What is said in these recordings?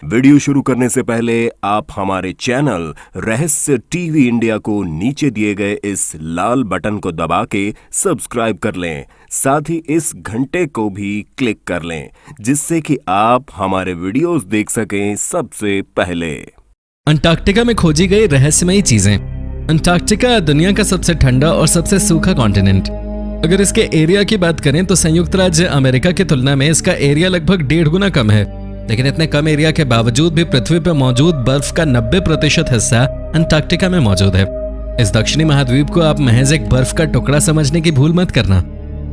Video शुरू करने से पहले आप हमारे चैनल रहस्य टीवी इंडिया को नीचे दिए गए इस लाल बटन को दबा के सब्सक्राइब कर लें। साथ ही इस घंटे को भी क्लिक कर लें, जिससे कि आप हमारे वीडियोस देख सकें सबसे पहले। अंटार्कटिका में खोजी गई रहस्यमयी चीजें। अंटार्कटिका दुनिया का सबसे ठंडा और सबसे सूखा कॉन्टिनेंट। अगर इसके एरिया की बात करें तो संयुक्त राज्य अमेरिका की तुलना में इसका एरिया लगभग 1.5 गुना कम है, लेकिन इतने कम एरिया के बावजूद भी पृथ्वी पर मौजूद बर्फ का 90% हिस्सा अंटार्कटिका में मौजूद है। इस दक्षिणी महाद्वीप को आप महज एक बर्फ का टुकड़ा समझने की भूल मत करना।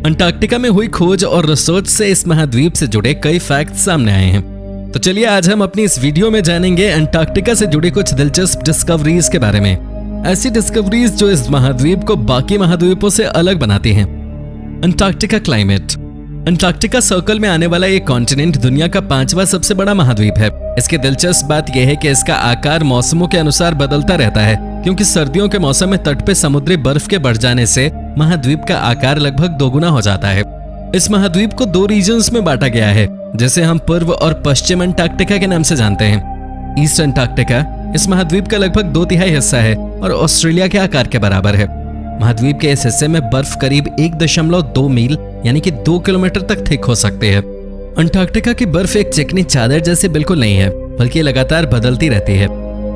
अंटार्कटिका में हुई खोज और रिसर्च से इस महाद्वीप से जुड़े कई फैक्ट्स सामने आए हैं। तो चलिए आज हम अपनी इस वीडियो में जानेंगे अंटार्कटिका से जुड़ी कुछ दिलचस्प डिस्कवरीज के बारे में। ऐसी डिस्कवरीज जो इस महाद्वीप को बाकी महाद्वीपों से अलग बनाती हैं। Antarctica climate. अंटार्कटिका सर्कल में आने वाला ये कॉन्टिनेंट दुनिया का 5वां सबसे बड़ा महाद्वीप है। इसकी दिलचस्प बात यह है कि इसका आकार मौसमों के अनुसार बदलता रहता है, क्योंकि सर्दियों के मौसम में तट पे समुद्री बर्फ के बढ़ जाने से महाद्वीप का आकार लगभग 2 गुना हो जाता है। इस महाद्वीप को 2 रीजन्स में बांटा गया है, जिसे हम पूर्व और पश्चिम अंटार्कटिका के नाम से जानते हैं। ईस्ट अंटार्कटिका इस महाद्वीप का लगभग 2/3 हिस्सा है और ऑस्ट्रेलिया के आकार के बराबर है। महाद्वीप के इस हिस्से में बर्फ करीब 1.2 मील यानी कि 2 किलोमीटर तक थिक हो सकती है। अंटार्कटिका की बर्फ एक चिकनी चादर जैसे बिल्कुल नहीं है, बल्कि लगातार बदलती रहती है।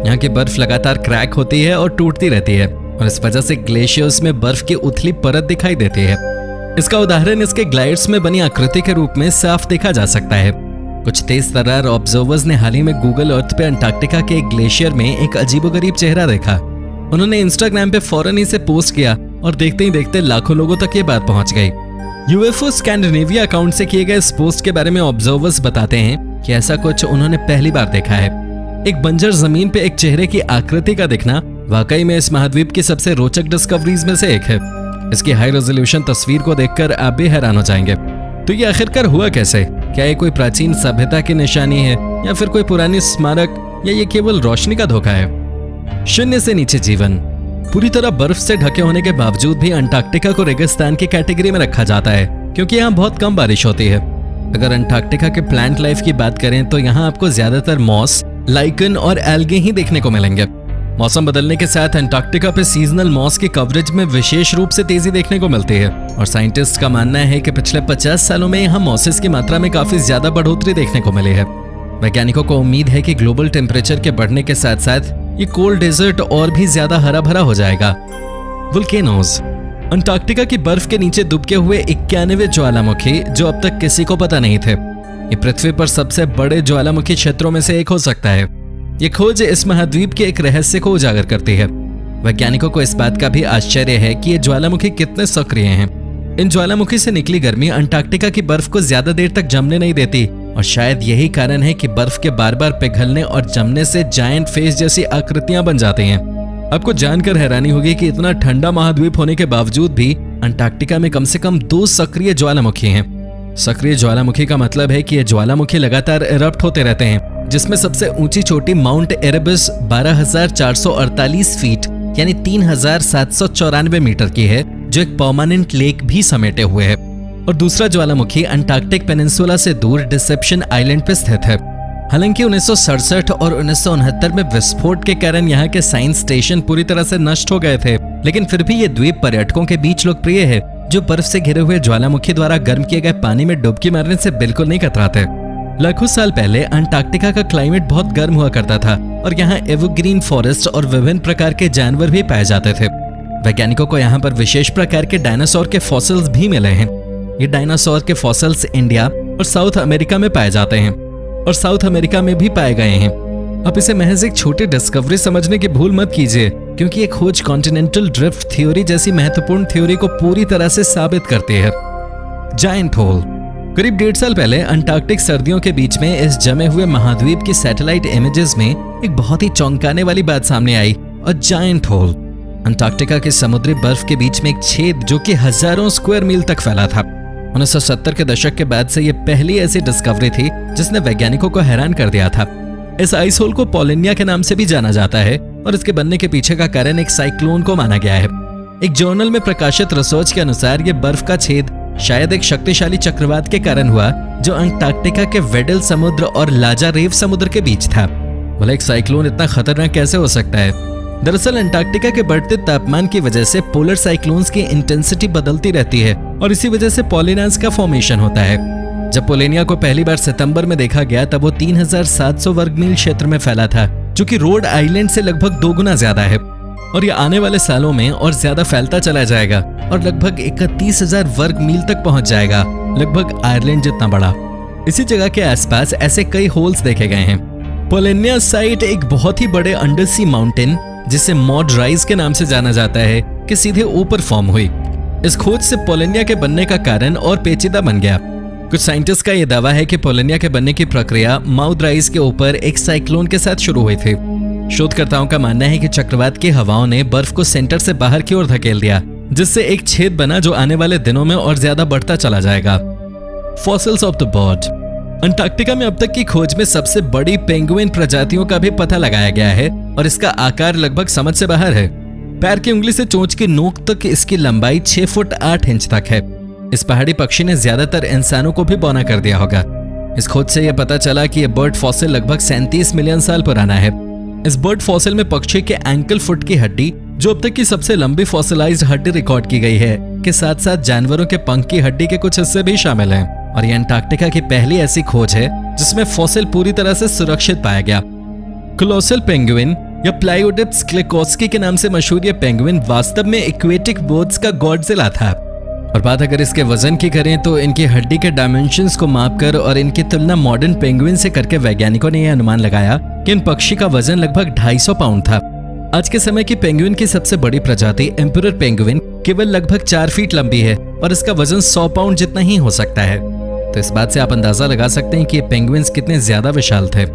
यहाँ की बर्फ लगातार क्रैक होती है और टूटती रहती है, और इस वजह से ग्लेशियर्स में बर्फ की उथली परत दिखाई देती है। इसका उदाहरण इसके ग्लाइड्स में बनी आकृति के रूप में साफ देखा जा सकता है। कुछ तेज तर्रार ऑब्जर्वर्स ने हाल ही में गूगल अर्थ पे अंटार्कटिका के एक ग्लेशियर में एक अजीबोगरीब चेहरा देखा। उन्होंने इंस्टाग्राम पे फौरन इसे पोस्ट किया और देखते ही देखते लाखों लोगों तक ये बात पहुंच गई। यूएफओ स्कैंडिनेविया अकाउंट से किए गए इस पोस्ट के बारे में ऑब्जर्वर्स बताते हैं कि ऐसा कुछ उन्होंने पहली बार देखा है। एक बंजर जमीन पे एक चेहरे की आकृति का दिखना वाकई में इस महाद्वीप की सबसे रोचक डिस्कवरीज में से एक है। इसकी हाई रेजोल्यूशन तस्वीर को देखकर आप भी हैरान हो जाएंगे। तो ये आखिरकार हुआ कैसे? क्या ये कोई प्राचीन सभ्यता की निशानी है, या फिर कोई पुरानी स्मारक, या ये केवल रोशनी का धोखा है? शून्य से नीचे जीवन। पूरी तरह बर्फ से ढके होने के बावजूद भी अंटार्कटिका को रेगिस्तान की कैटेगरी में रखा जाता है, क्योंकि यहाँ बहुत कम बारिश होती है। अगर अंटार्कटिका के प्लांट लाइफ की बात करें तो यहाँ आपको ज्यादातर मॉस, लाइकन और एल्गे ही देखने को मिलेंगे। मौसम बदलने के साथ अंटार्कटिका पे सीजनल मॉस की कवरेज में विशेष रूप से तेजी देखने को मिलती है, और साइंटिस्ट का मानना है कि पिछले 50 सालों में यहाँ मॉसेस की मात्रा में काफी ज्यादा बढ़ोतरी देखने को मिली है। वैज्ञानिकों को उम्मीद है कि ग्लोबल टेम्परेचर के बढ़ने के साथ साथ ये कोल्ड डेजर्ट और भी ज्यादा हरा भरा हो जाएगा। वोल्केनोज। अंटार्कटिका की बर्फ के नीचे दुबके हुए 91 ज्वालामुखी जो अब तक किसी को पता नहीं थे। ये पृथ्वी पर सबसे बड़े ज्वालामुखी क्षेत्रों में से एक हो सकता है। ये खोज इस महाद्वीप के एक रहस्य को उजागर करती है। वैज्ञानिकों को इस बात का भी आश्चर्य है कि ये ज्वालामुखी कितने सक्रिय हैं। इन ज्वालामुखी से निकली गर्मी अंटार्कटिका की बर्फ को ज्यादा देर तक जमने नहीं देती, और शायद यही कारण है कि बर्फ के बार बार पिघलने और जमने से जायंट फेस जैसी आकृतियां बन जाती हैं। आपको जानकर हैरानी होगी कि इतना ठंडा महाद्वीप होने के बावजूद भी अंटार्कटिका में कम से कम 2 सक्रिय ज्वालामुखी हैं। सक्रिय ज्वालामुखी का मतलब है कि ये ज्वालामुखी लगातार इरप्ट होते रहते हैं, जिसमें सबसे ऊंची चोटी माउंट एरेबस 12,448 फीट यानी 3,794 मीटर की है, जो एक परमानेंट लेक भी समेटे हुए है। और दूसरा ज्वालामुखी अंटार्कटिक पेनिनसुला से दूर डिसेप्शन आइलैंड पर स्थित है। हालांकि 1967 और 1969 में विस्फोट के कारण यहाँ के साइंस स्टेशन पूरी तरह से नष्ट हो गए थे, लेकिन फिर भी ये द्वीप पर्यटकों के बीच लोकप्रिय है, जो बर्फ से घिरे हुए ज्वालामुखी द्वारा गर्म किए गए पानी में डुबकी मारने से बिल्कुल नहीं कतराते। लाखों साल पहले अंटार्कटिका का क्लाइमेट बहुत गर्म हुआ करता था, और यहाँ एवरग्रीन फॉरेस्ट और विभिन्न प्रकार के जानवर भी पाए जाते थे। वैज्ञानिकों को यहाँ पर विशेष प्रकार के डायनासोर के फॉसिल्स भी मिले हैं। ये डायनासोर के फॉसिल्स इंडिया और साउथ अमेरिका में पाए जाते हैं, और साउथ अमेरिका में भी पाए गए हैं। आप इसे महज एक छोटी डिस्कवरी समझने की भूल मत कीजिए, क्योंकि ये खोज कॉन्टिनेंटल ड्रिफ्ट थ्योरी जैसी महत्वपूर्ण थ्योरी को पूरी तरह से साबित करती है। Giant hole. करीब 1.5 साल पहले अंटार्कटिक सर्दियों के बीच में इस जमे हुए महाद्वीप की सैटेलाइट इमेजेस में एक बहुत ही चौंकाने वाली बात सामने आई, और जायंट होल। अंटार्कटिका के समुद्री बर्फ के बीच में एक छेद जो कि हजारों स्क्वायर मील तक फैला था। 1970 के दशक के बाद से यह पहली ऐसी डिस्कवरी थी जिसने वैज्ञानिकों को हैरान कर दिया था। इस आइस होल को पोलिनिया के नाम से भी जाना जाता है, और इसके बनने के पीछे का कारण एक साइक्लोन को माना गया है। एक जर्नल में प्रकाशित रिसर्च के अनुसार यह बर्फ का छेद शायद एक शक्तिशाली चक्रवात के कारण हुआ जो अंटार्कटिका के वेडल समुद्र और लाजारेव समुद्र के बीच था। भला एक साइक्लोन इतना खतरनाक कैसे हो सकता है? दरअसल अंटार्कटिका के बढ़ते तापमान की वजह से पोलर साइक्लोन्स की इंटेंसिटी बदलती रहती है और इसी वजह से पोलिनास का फॉर्मेशन होता है। जब पोलिनिया को पहली बार सितंबर में देखा गया तब वो 3700 वर्ग मील क्षेत्र में फैला था, जो कि रोड आइलैंड से लगभग 2 गुना ज्यादा है और ये आने वाले सालों में और ज्यादा फैलता चला जाएगा और लगभग 31,000 वर्ग मील तक पहुंच जाएगा, लगभग आयरलैंड जितना बड़ा। इसी जगह के आसपास ऐसे कई होल्स देखे गए हैं। पोलिनिया साइट एक बहुत ही बड़े अंडरसी माउंटेन, जिसे मॉड राइज के नाम से जाना जाता है, कि सीधे ऊपर फॉर्म हुई। इस खोज से पोलिनिया के बनने का कारण और पेचीदा बन गया। कुछ साइंटिस्ट का यह दावा है कि पोलिनिया के बनने की प्रक्रिया माउथ राइज के ऊपर एक साइक्लोन के साथ शुरू हुई थी। शोधकर्ताओं का मानना है कि चक्रवात की हवाओं ने बर्फ को सेंटर से बाहर की ओर धकेल दिया, जिससे एक छेद बना जो आने वाले दिनों में और ज्यादा बढ़ता चला जाएगा। Fossils of the bird. Antarctica में अब तक की खोज में सबसे बड़ी पेंगुइन प्रजातियों का भी पता लगाया गया है और इसका आकार लगभग समझ से बाहर है। पैर की उंगली से चोंच की नोक तक इसकी लंबाई 6 फुट 8 इंच तक है। इस पहाड़ी पक्षी ने ज्यादातर इंसानों को भी बौना कर दिया होगा। इस खोज से यह पता चला कि यह बर्ड फॉसिल लगभग 37 मिलियन साल पुराना है। इस बर्ड फॉसिल में पक्षी के एंकल फुट की हड्डी, जो अब तक की सबसे लंबी फॉसिलाइज्ड हड्डी रिकॉर्ड की गई है, के साथ साथ जानवरों के पंख की हड्डी के कुछ हिस्से भी शामिल हैं। और यह अंटार्कटिका की पहली ऐसी खोज है जिसमें फॉसिल पूरी तरह से सुरक्षित पाया गया। कोलोसल पेंगुइन या प्लायोडिप्स क्लेकोस्की के नाम से मशहूर यह पेंगुइन वास्तव में एक्वेटिक बर्ड्स का गॉडजिला था। और बात अगर इसके वजन की करें तो इनकी हड्डी के डायमेंशंस को मापकर और इनकी तुलना मॉडर्न पेंगुइन से करके वैज्ञानिकों ने यह अनुमान लगाया कि इन पक्षी का वजन लगभग 250 पाउंड था। आज के समय की पेंगुइन की सबसे बड़ी प्रजाति एम्परर पेंगुइन केवल लगभग 4 फीट लंबी है और इसका वजन 100 पाउंड जितना ही हो सकता है। तो इस बात से आप अंदाजा लगा सकते हैं कि ये पेंगुइन्स कितने ज्यादा विशाल थे।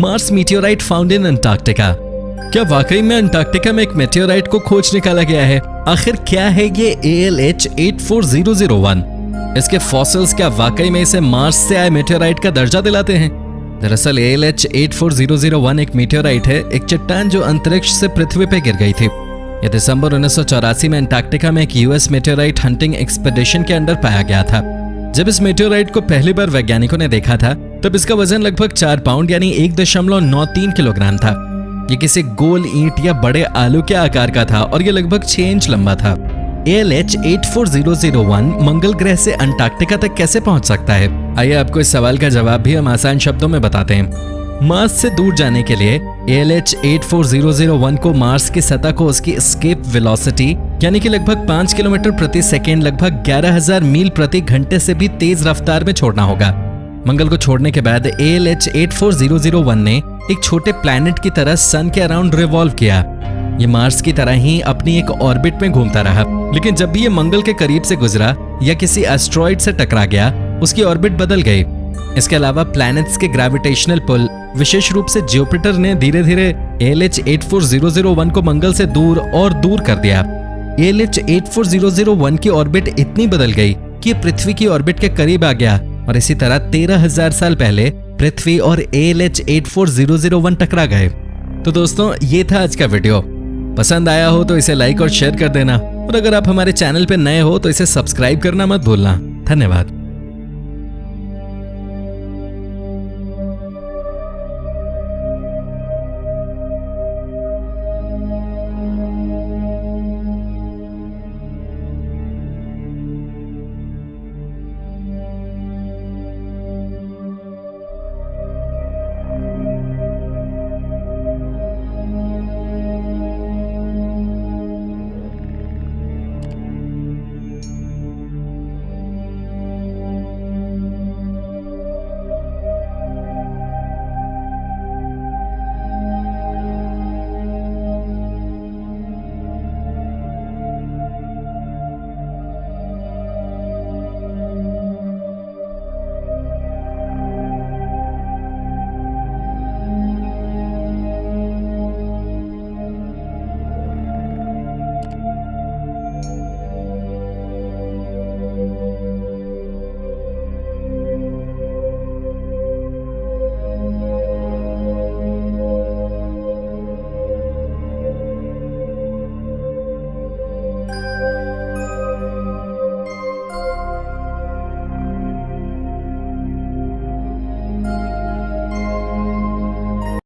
Mars meteorite found in Antarctica. क्या वाकई में अंटार्कटिका में एक मेटियोराइट को खोज निकाला गया है? आखिर क्या है ये ALH 84001? इसके फॉसिल्स क्या वाकई में इसे मार्स से आए मेटियोराइट का दर्जा दिलाते हैं? दरअसल ALH 84001 एक मेटियोराइट है, एक चट्टान जो अंतरिक्ष से पृथ्वी पे गिर गई थी। यह दिसंबर 1984 में अंटार्कटिका में एक US मेटियोराइट हंटिंग एक्सपेडिशन के अंडर पाया गया था। जब इस मेटियोराइट को पहली बार वैज्ञानिकों ने देखा था तब इसका वजन लगभग 4 पाउंड यानी 1.93 किलोग्राम था। ये किसी गोल ईंट या बड़े आलू के आकार का था और ये लगभग 6 इंच लंबा था। ALH 84001 मंगल ग्रह से अंटार्कटिका तक कैसे पहुंच सकता है? आइए आपको इस सवाल का जवाब भी हम आसान शब्दों में बताते हैं। मार्स से दूर जाने के लिए ALH 84001 को मार्स की सतह को उसकी एस्केप वेलोसिटी यानी कि लगभग 5 किलोमीटर प्रति सेकेंड, लगभग 11,000 मील प्रति घंटे से भी तेज रफ्तार में छोड़ना होगा। मंगल को छोड़ने के बाद ALH 84001 ने एक छोटे प्लैनेट की तरह सन के अराउंड रिवॉल्व किया। ये मार्स की तरह ही अपनी एक ऑर्बिट में घूमता रहा, लेकिन जब भी ये मंगल के करीब से गुजरा या किसी एस्ट्रॉइड से टकरा गया, उसकी ऑर्बिट बदल गई। इसके अलावा प्लैनेट्स के ग्रेविटेशनल पुल, विशेष रूप से जुपिटर ने धीरे धीरे ALH 84001 को मंगल से दूर और दूर कर दिया। ALH 84001 की ऑर्बिट इतनी बदल गई कि पृथ्वी की ऑर्बिट के करीब आ गया और इसी तरह 13,000 साल पहले पृथ्वी और ALH 84001 टकरा गए। तो दोस्तों, ये था आज का वीडियो। पसंद आया हो तो इसे लाइक और शेयर कर देना और अगर आप हमारे चैनल पे नए हो तो इसे सब्सक्राइब करना मत भूलना। धन्यवाद।